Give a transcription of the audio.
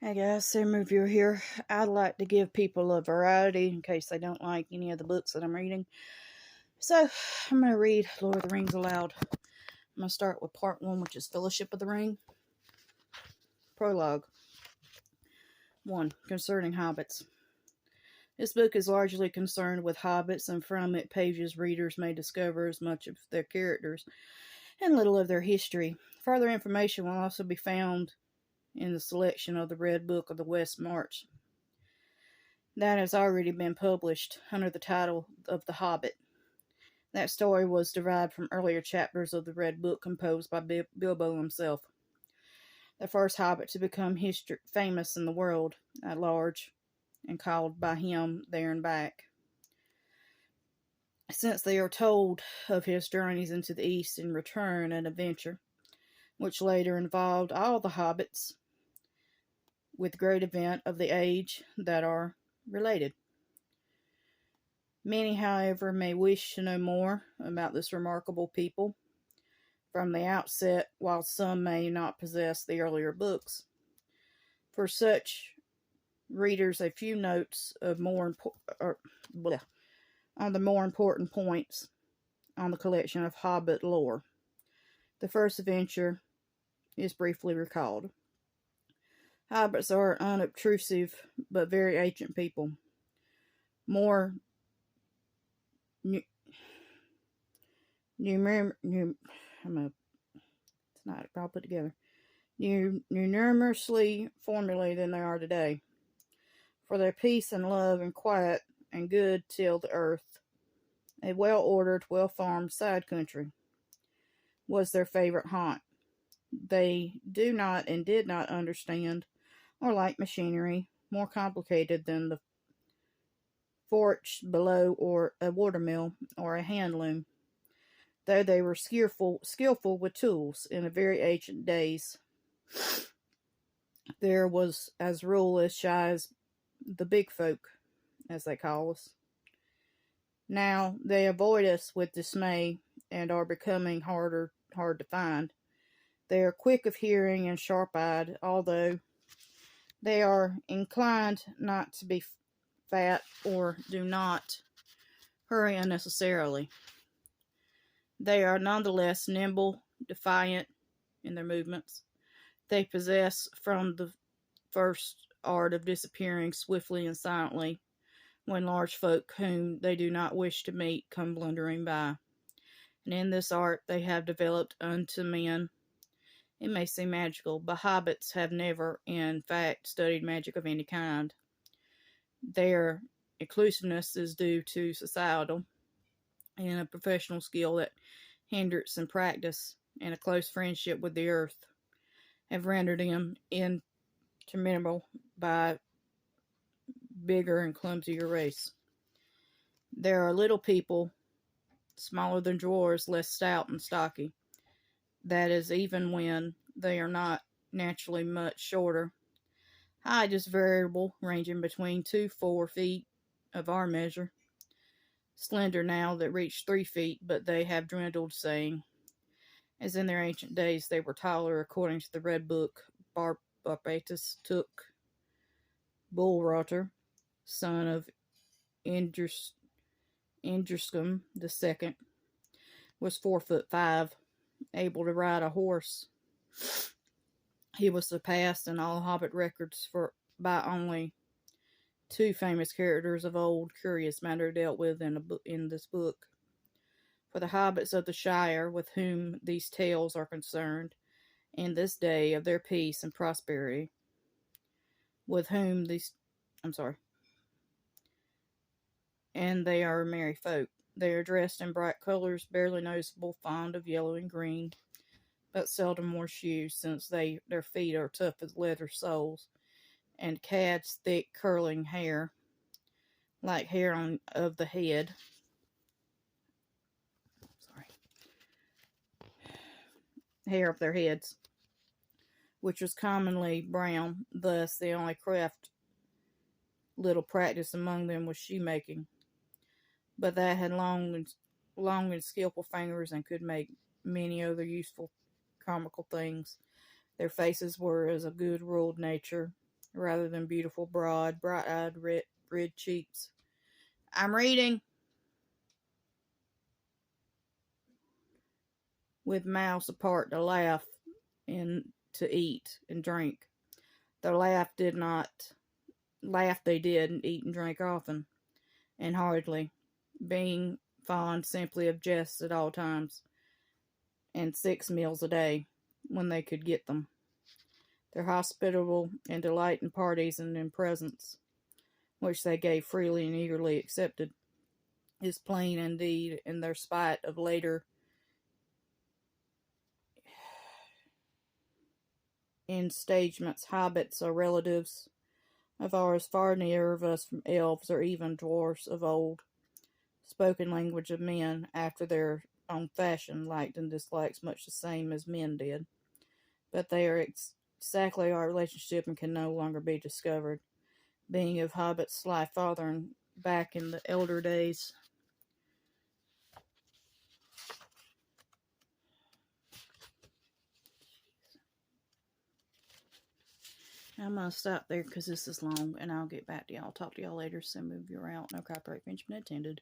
Hey guys, same review here. I'd like to give people a variety in case they don't like any of the books that I'm reading. So, I'm going to read Lord of the Rings aloud. I'm going to start with part 1, which is Fellowship of the Ring. Prologue 1. Concerning Hobbits. This book is largely concerned with hobbits, and from its pages readers may discover as much of their characters and little of their history. Further information will also be found in the selection of the Red Book of the West March that has already been published under the title of The Hobbit. That story was derived from earlier chapters of the Red Book composed by Bilbo himself, the first hobbit to become famous in the world at large and called by him there and back. Since they are told of his journeys into the East and return and adventure, which later involved all the hobbits with great event of the age that are related. Many, however, may wish to know more about this remarkable people from the outset, while some may not possess the earlier books. For such readers, a few notes of on the more important points on the collection of Hobbit lore. The first adventure is briefly recalled. Hobbits are unobtrusive but very ancient people. More numerously formulated than they are today. For their peace and love and quiet and good till the earth, a well-ordered, well-farmed side country, was their favorite haunt. They do not and did not understand or like machinery more complicated than the forge below or a watermill or a hand loom, though they were skillful with tools in the very ancient days. There was as rule as shy as the big folk, as they call us. Now they avoid us with dismay and are becoming hard to find. They are quick of hearing and sharp-eyed, although they are inclined not to be fat or do not hurry unnecessarily. They are nonetheless nimble, defiant in their movements. They possess from the first art of disappearing swiftly and silently when large folk whom they do not wish to meet come blundering by. And in this art they have developed unto men. It may seem magical, but hobbits have never, in fact, studied magic of any kind. Their exclusiveness is due to societal and a professional skill that hindrance in practice and a close friendship with the earth have rendered them interminable by bigger and clumsier race. There are little people, smaller than dwarves, less stout and stocky. That is, even when they are not naturally much shorter. Height is variable, ranging between 2-4 feet of our measure. Slender now that reach 3 feet, but they have dwindled, saying, as in their ancient days they were taller, according to the Red Book. Barbatus took Bullrotter, son of Indriscum II, was 4'5", able to ride a horse. He was surpassed in all Hobbit records by only 2 famous characters of old, curious matter dealt with in this book. For the hobbits of the Shire, with whom these tales are concerned, in this day of their peace and prosperity, and they are merry folk. They are dressed in bright colors, barely noticeable, fond of yellow and green, but seldom wear shoes, since their feet are tough as leather soles, and cad's thick curling hair, like hair of the head. Hair of their heads, which was commonly brown. Thus, the only craft little practice among them was shoemaking, but that had long and skillful fingers and could make many other useful comical things. Their faces were as a good ruled nature, rather than beautiful, broad, bright-eyed, red cheeks. I'm reading. With mouths apart to laugh and to eat and drink. Their laugh they did, and eat and drink often, and heartily, being fond simply of jests at all times, and 6 meals a day, when they could get them. Their hospitable and delight in parties and in presents, which they gave freely and eagerly accepted, is plain indeed in their spite of later enstagements, hobbits, or relatives of ours far nearer of us from elves or even dwarfs of old, spoken language of men after their own fashion, liked and dislikes much the same as men did. But they are exactly our relationship and can no longer be discovered, being of hobbits sly father and back in the elder days. I'm going to stop there because this is long, and I'll get back to y'all. Talk to y'all later. So move you around. No copyright infringement intended.